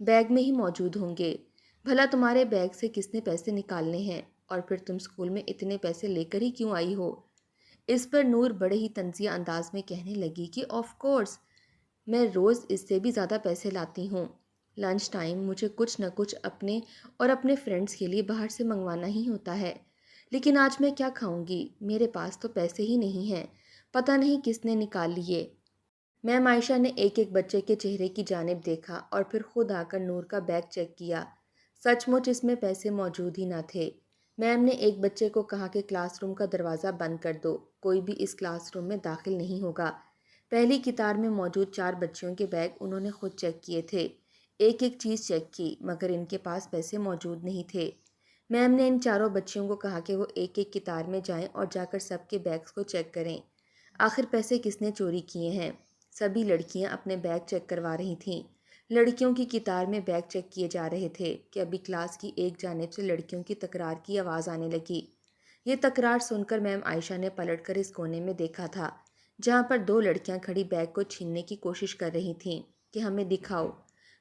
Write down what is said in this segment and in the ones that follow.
Bag میں ہی موجود ہوں گے۔ بھلا تمہارے بیگ سے کس نے پیسے نکالنے ہیں، اور پھر تم اسکول میں اتنے پیسے لے کر ہی کیوں آئی ہو؟ اس پر نور بڑے ہی طنزیہ انداز میں کہنے لگی کہ آف کورس میں روز اس سے بھی زیادہ پیسے لاتی ہوں۔ لنچ ٹائم مجھے کچھ نہ کچھ اپنے اور اپنے فرینڈس کے لیے باہر سے منگوانا ہی ہوتا ہے، لیکن آج میں کیا کھاؤں گی؟ میرے پاس تو پیسے ہی نہیں ہیں، پتہ نہیں کس نے نکال لیے۔ میم عائشہ نے ایک ایک بچے کے چہرے کی جانب دیکھا اور پھر خود آ کر نور کا بیگ چیک کیا۔ سچ مچ اس میں پیسے موجود ہی نہ تھے۔ میم نے ایک بچے کو کہا کہ کلاس روم کا دروازہ بند کر دو، کوئی بھی اس کلاس روم میں داخل نہیں ہوگا۔ پہلی قطار میں موجود 4 بچیوں کے بیگ انہوں نے خود چیک کیے تھے، ایک ایک چیز چیک کی، مگر ان کے پاس پیسے موجود نہیں تھے۔ میم نے ان چاروں بچیوں کو کہا کہ وہ ایک ایک قطار میں جائیں اور جا کر سب کے بیگز کو چیک کریں، آخر پیسے کس نے چوری کیے ہیں۔ سبھی لڑکیاں اپنے بیگ چیک کروا رہی تھیں۔ لڑکیوں کی قطار میں بیگ چیک کیے جا رہے تھے کہ ابھی کلاس کی ایک جانب سے لڑکیوں کی تکرار کی آواز آنے لگی۔ یہ تکرار سن کر میم عائشہ نے پلٹ کر اس کونے میں دیکھا تھا جہاں پر 2 لڑکیاں کھڑی بیگ کو چھیننے کی کوشش کر رہی تھیں کہ ہمیں دکھاؤ۔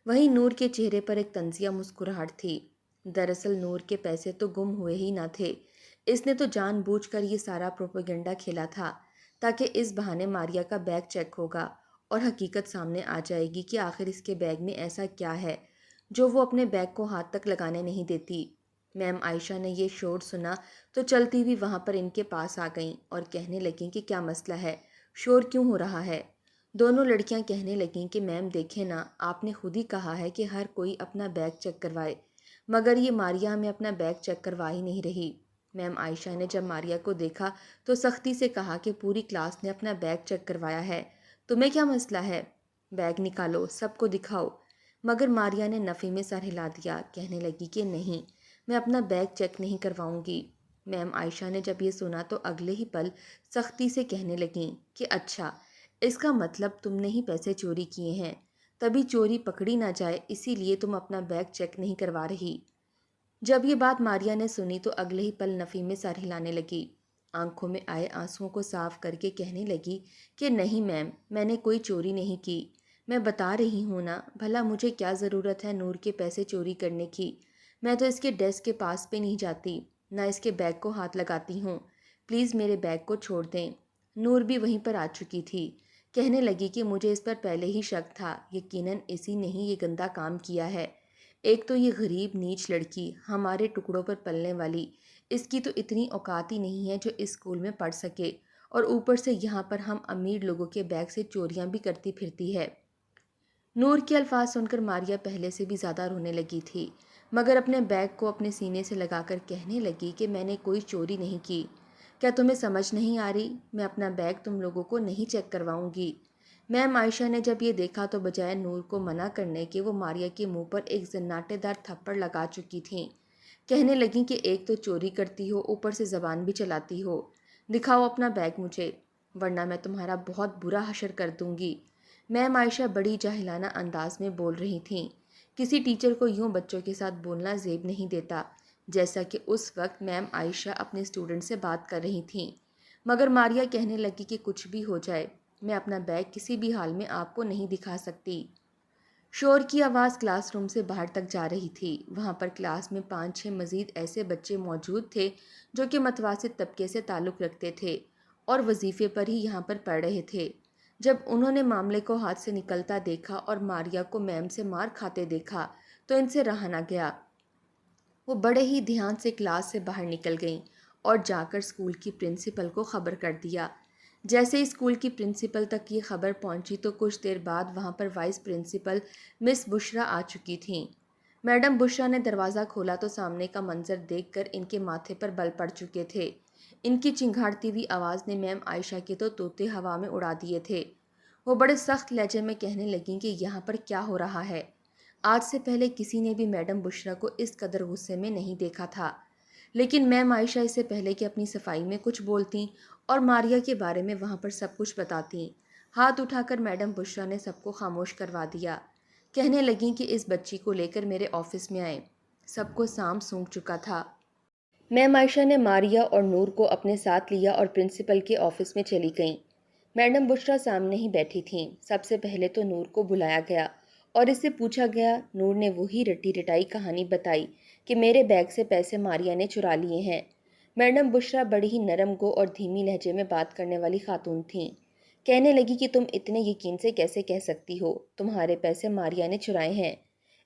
وہیں نور کے چہرے پر ایک طنزیہ مسکراہٹ تھی۔ دراصل نور کے پیسے تو گم ہوئے ہی نہ تھے، اس نے تو جان بوجھ کر یہ سارا پروپیگنڈا کھیلا تھا تاکہ اس بہانے ماریا کا بیگ چیک ہوگا اور حقیقت سامنے آ جائے گی کہ آخر اس کے بیگ میں ایسا کیا ہے جو وہ اپنے بیگ کو ہاتھ تک لگانے نہیں دیتی۔ میم عائشہ نے یہ شور سنا تو چلتی ہوئی وہاں پر ان کے پاس آ گئیں اور کہنے لگیں کہ کیا مسئلہ ہے، شور کیوں ہو رہا ہے؟ دونوں لڑکیاں کہنے لگیں کہ میم دیکھیں نا، آپ نے خود ہی کہا ہے کہ ہر کوئی اپنا بیگ چیک کروائے، مگر یہ ماریا ہمیں اپنا بیگ چیک کروا ہی نہیں رہی۔ میم عائشہ نے جب ماریا کو دیکھا تو سختی سے کہا کہ پوری کلاس نے اپنا بیگ چیک کروایا ہے، تمہیں کیا مسئلہ ہے؟ بیگ نکالو، سب کو دکھاؤ۔ مگر ماریا نے نفی میں سر ہلا دیا، کہنے لگی کہ نہیں، میں اپنا بیگ چیک نہیں کرواؤں گی۔ میم عائشہ نے جب یہ سنا تو اگلے ہی پل سختی سے کہنے لگیں کہ اچھا، اس کا مطلب تم نے ہی پیسے چوری کیے ہیں، تبھی چوری پکڑی نہ جائے اسی لیے تم اپنا بیگ چیک نہیں کروا رہی۔ جب یہ بات ماریا نے سنی تو اگلے ہی پل نفی میں سر ہلانے لگی، آنکھوں میں آئے آنسوؤں کو صاف کر کے کہنے لگی کہ نہیں میم، میں نے کوئی چوری نہیں کی، میں بتا رہی ہوں نا، بھلا مجھے کیا ضرورت ہے نور کے پیسے چوری کرنے کی؟ میں تو اس کے ڈیسک کے پاس پہ نہیں جاتی، نہ اس کے بیگ کو ہاتھ لگاتی ہوں، پلیز میرے بیگ کو چھوڑ دیں۔ نور بھی وہیں پر آ چکی تھی، کہنے لگی کہ مجھے اس پر پہلے ہی شک تھا، یقیناً اسی نے ہی یہ گندا کام کیا ہے۔ ایک تو یہ غریب نیچ لڑکی، ہمارے ٹکڑوں پر پلنے والی، اس کی تو اتنی اوقات ہی نہیں ہے جو اس اسکول میں پڑھ سکے، اور اوپر سے یہاں پر ہم امیر لوگوں کے بیگ سے چوریاں بھی کرتی پھرتی ہے۔ نور کے الفاظ سن کر ماریا پہلے سے بھی زیادہ رونے لگی تھی، مگر اپنے بیگ کو اپنے سینے سے لگا کر کہنے لگی کہ میں نے کوئی چوری نہیں کی۔ کیا تمہیں سمجھ نہیں آ رہی؟ میں اپنا بیگ تم لوگوں کو نہیں چیک کرواؤں گی۔ میم عائشہ نے جب یہ دیکھا تو بجائے نور کو منع کرنے کے وہ ماریا کے منہ پر ایک زناٹے دار تھپڑ لگا چکی تھیں، کہنے لگیں کہ ایک تو چوری کرتی ہو، اوپر سے زبان بھی چلاتی ہو، دکھاؤ اپنا بیگ مجھے، ورنہ میں تمہارا بہت برا حشر کر دوں گی۔ میم عائشہ بڑی جاہلانہ انداز میں بول رہی تھیں، کسی ٹیچر کو یوں بچوں کے ساتھ بولنا زیب نہیں دیتا، جیسا کہ اس وقت میم عائشہ اپنے اسٹوڈنٹ سے بات کر رہی تھیں۔ مگر ماریا کہنے لگی کہ کچھ بھی ہو جائے، میں اپنا بیگ کسی بھی حال میں آپ کو نہیں دکھا سکتی۔ شور کی آواز کلاس روم سے باہر تک جا رہی تھی۔ وہاں پر کلاس میں 5-6 مزید ایسے بچے موجود تھے جو کہ متوسط طبقے سے تعلق رکھتے تھے اور وظیفے پر ہی یہاں پر پڑھ رہے تھے۔ جب انہوں نے معاملے کو ہاتھ سے نکلتا دیکھا اور ماریا کو میم سے مار کھاتے دیکھا تو ان سے رہا نہ گیا۔ وہ بڑے ہی دھیان سے کلاس سے باہر نکل گئیں اور جا کر اسکول کی پرنسپل کو خبر کر دیا۔ جیسے اسکول کی پرنسپل تک یہ خبر پہنچی تو کچھ دیر بعد وہاں پر وائس پرنسپل مس بشرا آ چکی تھیں۔ میڈم بشرا نے دروازہ کھولا تو سامنے کا منظر دیکھ کر ان کے ماتھے پر بل پڑ چکے تھے۔ ان کی چنگھاڑتی ہوئی آواز نے میم عائشہ کے تو طوطے ہوا میں اڑا دیے تھے۔ وہ بڑے سخت لہجے میں کہنے لگیں کہ یہاں پر کیا ہو رہا ہے؟ آج سے پہلے کسی نے بھی میڈم بشرا کو اس قدر غصے میں نہیں دیکھا تھا، لیکن میم عائشہ اس سے پہلے کہ اپنی صفائی میں کچھ بولتیں اور ماریا کے بارے میں وہاں پر سب کچھ بتاتیں، ہاتھ اٹھا کر میڈم بشرا نے سب کو خاموش کروا دیا، کہنے لگیں کہ اس بچی کو لے کر میرے آفس میں آئیں۔ سب کو سانپ سونگھ چکا تھا۔ میم عائشہ نے ماریا اور نور کو اپنے ساتھ لیا اور پرنسپل کے آفس میں چلی گئیں۔ میڈم بشرا سامنے ہی بیٹھی تھیں۔ سب سے پہلے تو نور کو بلایا گیا اور اس سے پوچھا گیا۔ نور نے وہی رٹی رٹائی کہانی بتائی کہ میرے بیگ سے پیسے ماریہ نے چرا لیے ہیں۔ میڈم بشرا بڑی ہی نرم گو اور دھیمی لہجے میں بات کرنے والی خاتون تھیں۔ کہنے لگی کہ تم اتنے یقین سے کیسے کہہ سکتی ہو؟ تمہارے پیسے ماریہ نے چرائے ہیں۔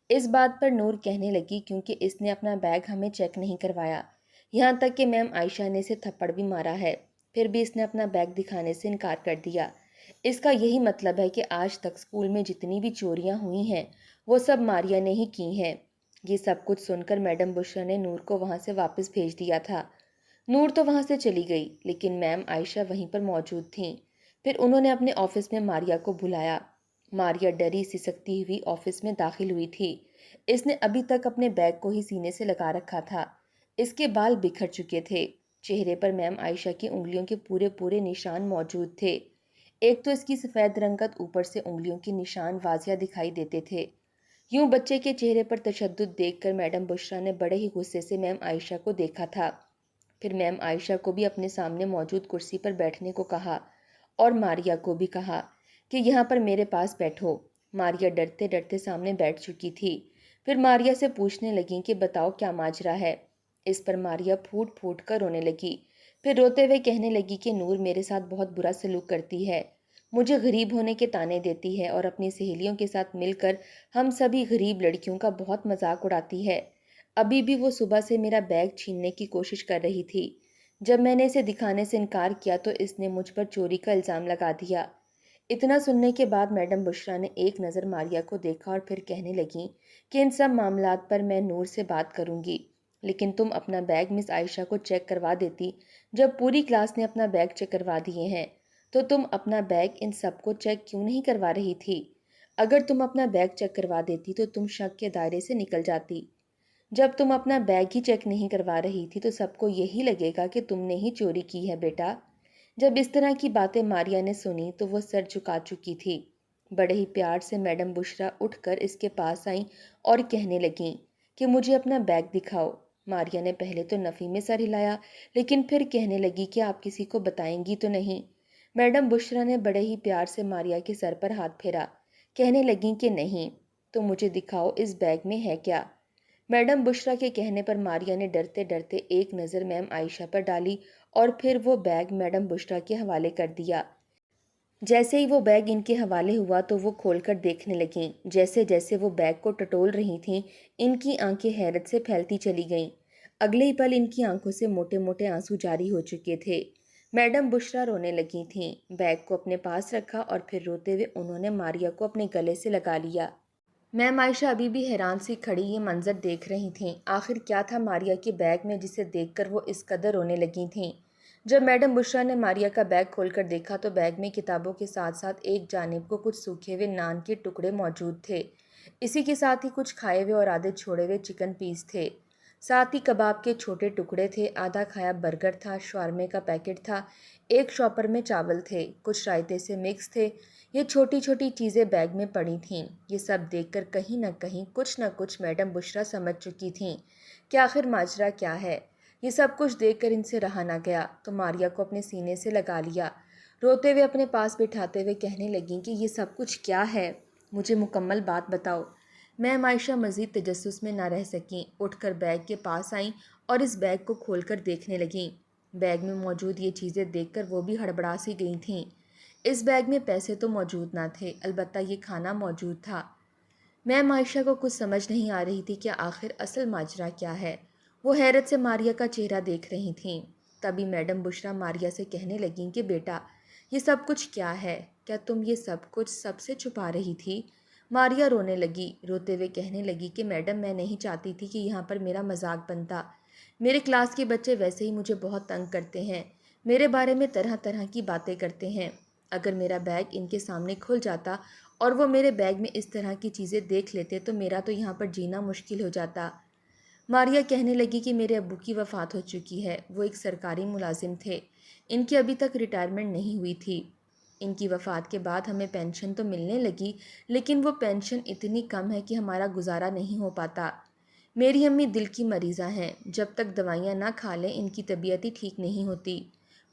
اس بات پر نور کہنے لگی کیونکہ اس نے اپنا بیگ ہمیں چیک نہیں کروایا، یہاں تک کہ میم عائشہ نے اسے تھپڑ بھی مارا ہے، پھر بھی اس نے اپنا بیگ دکھانے سے انکار کر دیا۔ اس کا یہی مطلب ہے کہ آج تک اسکول میں جتنی بھی چوریاں ہوئی ہیں وہ سب ماریہ نے ہی کی ہیں۔ یہ سب کچھ سن کر میڈم بشرا نے نور کو وہاں سے واپس بھیج دیا تھا۔ نور تو وہاں سے چلی گئی لیکن میم عائشہ وہیں پر موجود تھیں۔ پھر انہوں نے اپنے آفس میں ماریہ کو بلایا۔ ماریہ ڈری سسکتی ہوئی آفس میں داخل ہوئی تھی۔ اس نے ابھی تک اپنے بیگ کو ہی سینے سے لگا رکھا تھا۔ اس کے بال بکھر چکے تھے۔ چہرے پر میم عائشہ کی انگلیوں کے پورے نشان موجود تھے۔ ایک تو اس کی سفید رنگت، اوپر سے انگلیوں کے نشان واضح دکھائی دیتے تھے۔ یوں بچے کے چہرے پر تشدد دیکھ کر میڈم بشرا نے بڑے ہی غصے سے میم عائشہ کو دیکھا تھا۔ پھر میم عائشہ کو بھی اپنے سامنے موجود کرسی پر بیٹھنے کو کہا اور ماریہ کو بھی کہا کہ یہاں پر میرے پاس بیٹھو۔ ماریہ ڈرتے ڈرتے سامنے بیٹھ چکی تھی۔ پھر ماریہ سے پوچھنے لگیں کہ بتاؤ کیا ماجرا ہے۔ اس پر ماریہ پھوٹ پھوٹ کر رونے لگی۔ پھر روتے ہوئے کہنے لگی کہ نور میرے ساتھ بہت برا سلوک کرتی ہے، مجھے غریب ہونے کے طعنے دیتی ہے اور اپنی سہیلیوں کے ساتھ مل کر ہم سبھی غریب لڑکیوں کا بہت مذاق اڑاتی ہے۔ ابھی بھی وہ صبح سے میرا بیگ چھیننے کی کوشش کر رہی تھی۔ جب میں نے اسے دکھانے سے انکار کیا تو اس نے مجھ پر چوری کا الزام لگا دیا۔ اتنا سننے کے بعد میڈم بشرا نے ایک نظر ماریہ کو دیکھا اور پھر کہنے لگیں کہ ان سب معاملات پر میں نور سے بات کروں گی، لیکن تم اپنا بیگ مس عائشہ کو چیک کروا دیتی۔ جب پوری کلاس نے اپنا بیگ چیک کروا دیے ہیں تو تم اپنا بیگ ان سب کو چیک کیوں نہیں کروا رہی تھی؟ اگر تم اپنا بیگ چیک کروا دیتی تو تم شک کے دائرے سے نکل جاتی۔ جب تم اپنا بیگ ہی چیک نہیں کروا رہی تھی تو سب کو یہی لگے گا کہ تم نے ہی چوری کی ہے بیٹا۔ جب اس طرح کی باتیں ماریہ نے سنی تو وہ سر جھکا چکی تھی۔ بڑے ہی پیار سے میڈم بشرا اٹھ کر اس کے پاس آئیں اور کہنے لگیں کہ مجھے اپنا بیگ دکھاؤ۔ ماریہ نے پہلے تو نفی میں سر ہلایا لیکن پھر کہنے لگی کہ آپ کسی کو بتائیں گی تو نہیں؟ میڈم بشرا نے بڑے ہی پیار سے ماریہ کے سر پر ہاتھ پھیرا، کہنے لگیں کہ نہیں تو مجھے دکھاؤ اس بیگ میں ہے کیا۔ میڈم بشرا کے کہنے پر ماریہ نے ڈرتے ڈرتے ایک نظر میم عائشہ پر ڈالی اور پھر وہ بیگ میڈم بشرا کے حوالے کر دیا۔ جیسے ہی وہ بیگ ان کے حوالے ہوا تو وہ کھول کر دیکھنے لگیں۔ جیسے جیسے وہ بیگ کو ٹٹول رہی تھیں ان کی آنکھیں حیرت سے پھیلتی چلی گئیں۔ اگلے ہی پل ان کی آنکھوں سے موٹے موٹے آنسو جاری ہو چکے تھے۔ میڈم بشرا رونے لگی تھیں، بیگ کو اپنے پاس رکھا اور پھر روتے ہوئے انہوں نے ماریہ کو اپنے گلے سے لگا لیا۔ میم عائشہ ابھی بھی حیران سی کھڑی یہ منظر دیکھ رہی تھیں۔ آخر کیا تھا ماریہ کے بیگ میں جسے دیکھ کر وہ اس قدر رونے لگی تھیں؟ جب میڈم بشرا نے ماریہ کا بیگ کھول کر دیکھا تو بیگ میں کتابوں کے ساتھ ساتھ ایک جانب کو کچھ سوکھے ہوئے نان کے ٹکڑے موجود تھے۔ اسی کے ساتھ ہی کچھ کھائے ہوئے اور آدھے چھوڑے ہوئے چکن پیس تھے، ساتھ ہی کباب کے چھوٹے ٹکڑے تھے، آدھا کھایا برگر تھا، شاورمے کا پیکٹ تھا، ایک شاپر میں چاول تھے، کچھ رائتے سے مکس تھے۔ یہ چھوٹی چھوٹی چیزیں بیگ میں پڑی تھیں۔ یہ سب دیکھ کر کہیں نہ کچھ میڈم بشرا سمجھ چکی تھیں کہ آخر ماجرا کیا ہے۔ یہ سب کچھ دیکھ کر ان سے رہا نہ گیا تو ماریہ کو اپنے سینے سے لگا لیا، روتے ہوئے اپنے پاس بٹھاتے ہوئے کہنے لگیں کہ یہ سب کچھ کیا ہے، مجھے مکمل بات بتاؤ۔ میم عائشہ مزید تجسس میں نہ رہ سکیں، اٹھ کر بیگ کے پاس آئیں اور اس بیگ کو کھول کر دیکھنے لگیں۔ بیگ میں موجود یہ چیزیں دیکھ کر وہ بھی ہڑبڑا سی گئی تھیں۔ اس بیگ میں پیسے تو موجود نہ تھے، البتہ یہ کھانا موجود تھا۔ میم عائشہ کو کچھ سمجھ نہیں آ رہی تھی کہ آخر اصل ماجرا کیا ہے۔ وہ حیرت سے ماریہ کا چہرہ دیکھ رہی تھیں۔ تبھی میڈم بشرا ماریہ سے کہنے لگیں کہ بیٹا یہ سب کچھ کیا ہے؟ کیا تم یہ سب کچھ سب سے چھپا رہی تھی؟ ماریہ رونے لگی، روتے ہوئے کہنے لگی کہ میڈم میں نہیں چاہتی تھی کہ یہاں پر میرا مذاق بنتا۔ میرے کلاس کے بچے ویسے ہی مجھے بہت تنگ کرتے ہیں، میرے بارے میں طرح طرح کی باتیں کرتے ہیں۔ اگر میرا بیگ ان کے سامنے کھل جاتا اور وہ میرے بیگ میں اس طرح کی چیزیں دیکھ لیتے تو میرا تو یہاں پر جینا مشکل ہو جاتا۔ ماریہ کہنے لگی کہ میرے ابو کی وفات ہو چکی ہے، وہ ایک سرکاری ملازم تھے، ان کی ابھی تک ریٹائرمنٹ نہیں ہوئی تھی۔ ان کی وفات کے بعد ہمیں پینشن تو ملنے لگی لیکن وہ پینشن اتنی کم ہے کہ ہمارا گزارا نہیں ہو پاتا۔ میری امی دل کی مریضہ ہیں، جب تک دوائیاں نہ کھا لیں ان کی طبیعت ہی ٹھیک نہیں ہوتی۔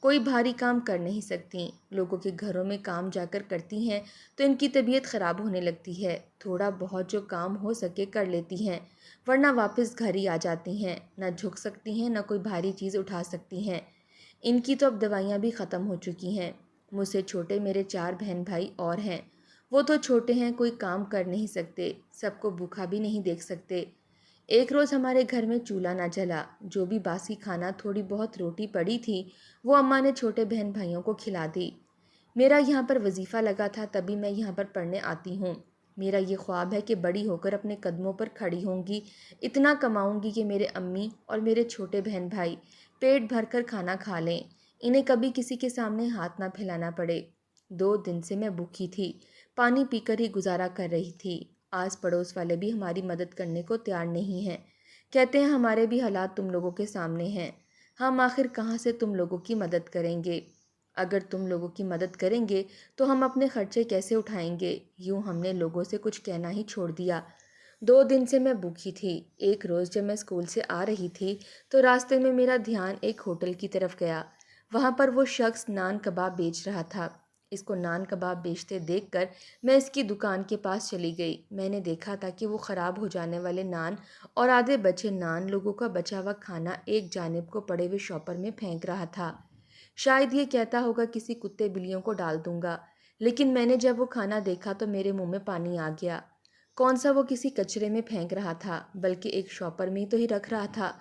کوئی بھاری کام کر نہیں سکتیں، لوگوں کے گھروں میں کام جا کر کرتی ہیں تو ان کی طبیعت خراب ہونے لگتی ہے۔ تھوڑا بہت جو کام ہو سکے کر لیتی ہیں، ورنہ واپس گھر ہی آ جاتی ہیں، نہ جھک سکتی ہیں نہ کوئی بھاری چیز اٹھا سکتی ہیں۔ ان کی تو اب دوائیاں بھی ختم ہو چکی ہیں۔ مجھ سے چھوٹے میرے 4 بہن بھائی اور ہیں، وہ تو چھوٹے ہیں، کوئی کام کر نہیں سکتے، سب کو بھوکا بھی نہیں دیکھ سکتے۔ ایک روز ہمارے گھر میں چولہا نہ جلا، جو بھی باسی کھانا تھوڑی بہت روٹی پڑی تھی وہ اماں نے چھوٹے بہن بھائیوں کو کھلا دی۔ میرا یہاں پر وظیفہ لگا تھا تبھی میں یہاں پر پڑھنے آتی ہوں۔ میرا یہ خواب ہے کہ بڑی ہو کر اپنے قدموں پر کھڑی ہوں گی، اتنا کماؤں گی کہ میرے امی اور میرے چھوٹے بہن بھائی پیٹ بھر کر کھانا کھا لیں، انہیں کبھی کسی کے سامنے ہاتھ نہ پھیلانا پڑے۔ 2 دن سے میں بھوکی تھی، پانی پی کر ہی گزارا کر رہی تھی۔ آس پڑوس والے بھی ہماری مدد کرنے کو تیار نہیں ہیں، کہتے ہیں ہمارے بھی حالات تم لوگوں کے سامنے ہیں، ہم آخر کہاں سے تم لوگوں کی مدد کریں گے؟ اگر تم لوگوں کی مدد کریں گے تو ہم اپنے خرچے کیسے اٹھائیں گے؟ یوں ہم نے لوگوں سے کچھ کہنا ہی چھوڑ دیا۔ 2 دن سے میں بھوکی تھی۔ ایک روز جب میں اسکول سے آ رہی تھی تو راستے میں میرا دھیان ایک ہوٹل کی طرف گیا۔ وہاں پر وہ شخص نان کباب بیچ رہا تھا۔ اس کو نان کباب بیچتے دیکھ کر میں اس کی دکان کے پاس چلی گئی۔ میں نے دیکھا تھا کہ وہ خراب ہو جانے والے نان اور آدھے بچے نان، لوگوں کا بچا ہوا کھانا ایک جانب کو پڑے ہوئے شاپر میں پھینک رہا تھا۔ شاید یہ کہتا ہوگا کسی کتے بلیوں کو ڈال دوں گا، لیکن میں نے جب وہ کھانا دیکھا تو میرے منہ میں پانی آ گیا۔ کون سا وہ کسی کچرے میں پھینک رہا تھا، بلکہ ایک شاپر میں تو ہی رکھ رہا تھا۔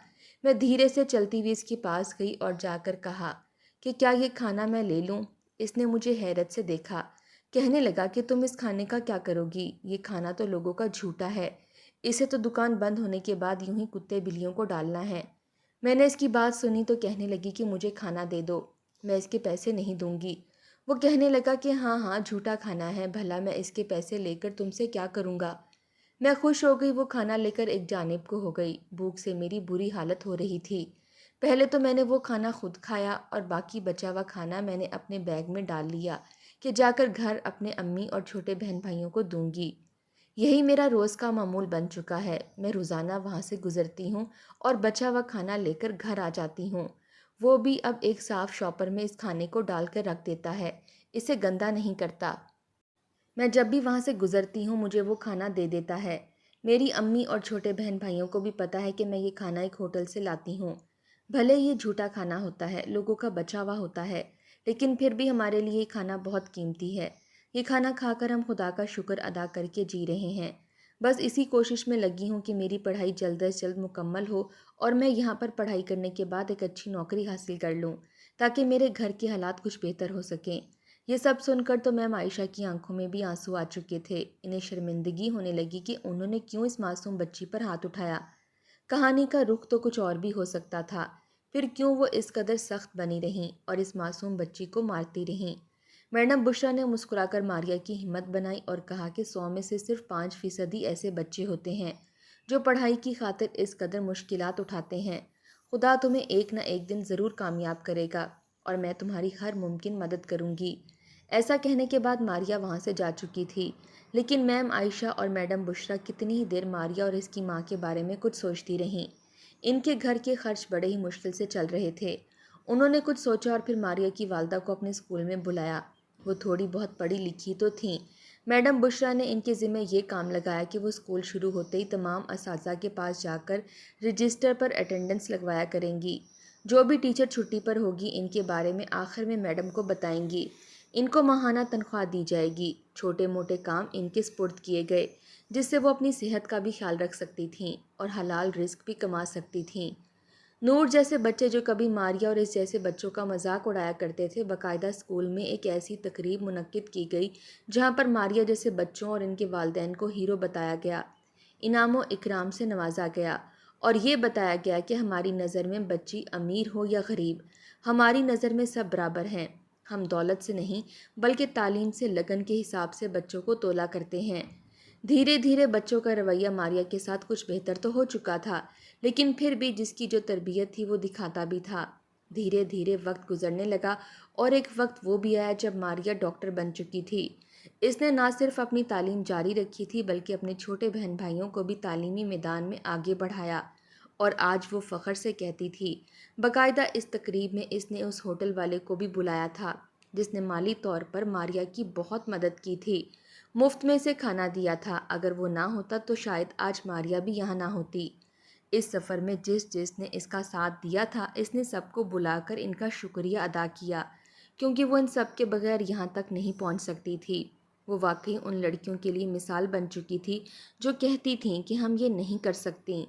میں دھیرے سے چلتی ہوئی اس کے پاس گئی اور جا کر کہا کہ کیا یہ کھانا میں لے لوں؟ اس نے مجھے حیرت سے دیکھا، کہنے لگا کہ تم اس کھانے کا کیا کرو گی؟ یہ کھانا تو لوگوں کا جھوٹا ہے، اسے تو دکان بند ہونے کے بعد یوں ہی کتے بلیوں کو ڈالنا ہے۔ میں نے اس کی بات سنی تو کہنے لگی کہ مجھے کھانا دے دو، میں اس کے پیسے نہیں دوں گی۔ وہ کہنے لگا کہ ہاں ہاں جھوٹا کھانا ہے، بھلا میں اس کے پیسے لے کر تم سے کیا کروں گا؟ میں خوش ہو گئی، وہ کھانا لے کر ایک جانب کو ہو گئی۔ بھوک سے میری بری حالت ہو رہی تھی۔ پہلے تو میں نے وہ کھانا خود کھایا اور باقی بچا ہوا کھانا میں نے اپنے بیگ میں ڈال لیا کہ جا کر گھر اپنے امی اور چھوٹے بہن بھائیوں کو دوں گی۔ یہی میرا روز کا معمول بن چکا ہے۔ میں روزانہ وہاں سے گزرتی ہوں اور بچا ہوا کھانا لے کر گھر آ جاتی ہوں۔ وہ بھی اب ایک صاف شاپر میں اس کھانے کو ڈال کر رکھ دیتا ہے، اسے گندا نہیں کرتا۔ میں جب بھی وہاں سے گزرتی ہوں مجھے وہ کھانا دے دیتا ہے۔ میری امی اور چھوٹے بہن بھائیوں کو بھی پتہ ہے کہ میں یہ کھانا ایک ہوٹل سے لاتی ہوں۔ بھلے یہ جھوٹا کھانا ہوتا ہے، لوگوں کا بچا ہوا ہوتا ہے، لیکن پھر بھی ہمارے لیے یہ کھانا بہت قیمتی ہے۔ یہ کھانا کھا کر ہم خدا کا شکر ادا کر کے جی رہے ہیں۔ بس اسی کوشش میں لگی ہوں کہ میری پڑھائی جلد از جلد مکمل ہو اور میں یہاں پر پڑھائی کرنے کے بعد ایک اچھی نوکری حاصل کر لوں تاکہ میرے گھر کے حالات کچھ بہتر ہو سکیں۔ یہ سب سن کر تو میم عائشہ کی آنکھوں میں بھی آنسو آ چکے تھے۔ انہیں شرمندگی ہونے لگی کہ انہوں نے کیوں اس معصوم بچی پر ہاتھ اٹھایا۔ کہانی کا رخ تو کچھ اور بھی ہو سکتا تھا، پھر کیوں وہ اس قدر سخت بنی رہیں اور اس معصوم بچی کو مارتی رہیں؟ میڈم بشرا نے مسکرا کر ماریا کی ہمت بنائی اور کہا کہ 100 میں سے صرف 5% ہی ایسے بچے ہوتے ہیں جو پڑھائی کی خاطر اس قدر مشکلات اٹھاتے ہیں۔ خدا تمہیں ایک نہ ایک دن ضرور کامیاب کرے گا اور میں تمہاری ہر ممکن مدد کروں گی۔ ایسا کہنے کے بعد ماریا وہاں سے جا چکی تھی، لیکن میم عائشہ اور میڈم بشرا کتنی ہی دیر ماریا اور اس کی ماں کے بارے میں کچھ سوچتی رہیں۔ ان کے گھر کے خرچ بڑے ہی مشکل سے چل رہے تھے۔ انہوں نے کچھ سوچا اور پھر ماریا کی والدہ کو اپنے اسکول میں بلایا۔ وہ تھوڑی بہت پڑھی لکھی تو تھیں۔ میڈم بشرا نے ان کے ذمہ یہ کام لگایا کہ وہ اسکول شروع ہوتے ہی تمام اساتذہ کے پاس جا کر رجسٹر پر اٹینڈنس لگوایا کریں گی۔ جو بھی ٹیچر چھٹی پر ہوگی ان کے بارے میں آخر میں میڈم کو بتائیں گی۔ ان کو ماہانہ تنخواہ دی جائے گی۔ چھوٹے موٹے کام ان کے سپرد کیے گئے جس سے وہ اپنی صحت کا بھی خیال رکھ سکتی تھیں اور حلال رزق بھی کما سکتی تھیں۔ نور جیسے بچے جو کبھی ماریا اور اس جیسے بچوں کا مذاق اڑایا کرتے تھے، باقاعدہ اسکول میں ایک ایسی تقریب منعقد کی گئی جہاں پر ماریا جیسے بچوں اور ان کے والدین کو ہیرو بتایا گیا، انعام و اکرام سے نوازا گیا اور یہ بتایا گیا کہ ہماری نظر میں بچی امیر ہو یا غریب، ہماری نظر میں سب برابر ہیں۔ ہم دولت سے نہیں بلکہ تعلیم سے، لگن کے حساب سے بچوں کو تولا کرتے ہیں۔ دھیرے دھیرے بچوں کا رویہ ماریا کے ساتھ کچھ بہتر تو ہو چکا تھا، لیکن پھر بھی جس کی جو تربیت تھی وہ دکھاتا بھی تھا۔ دھیرے دھیرے وقت گزرنے لگا اور ایک وقت وہ بھی آیا جب ماریا ڈاکٹر بن چکی تھی۔ اس نے نہ صرف اپنی تعلیم جاری رکھی تھی بلکہ اپنے چھوٹے بہن بھائیوں کو بھی تعلیمی میدان میں آگے بڑھایا، اور آج وہ فخر سے کہتی تھی۔ باقاعدہ اس تقریب میں اس نے اس ہوٹل والے کو بھی بلایا تھا جس نے مالی طور پر ماریا کی بہت مدد کی تھی۔ مفت میں اسے کھانا دیا تھا۔ اگر وہ نہ ہوتا تو شاید آج ماریا بھی یہاں نہ ہوتی۔ اس سفر میں جس جس نے اس کا ساتھ دیا تھا اس نے سب کو بلا کر ان کا شکریہ ادا کیا، کیونکہ وہ ان سب کے بغیر یہاں تک نہیں پہنچ سکتی تھی۔ وہ واقعی ان لڑکیوں کے لیے مثال بن چکی تھی جو کہتی تھیں کہ ہم یہ نہیں کر سکتیں۔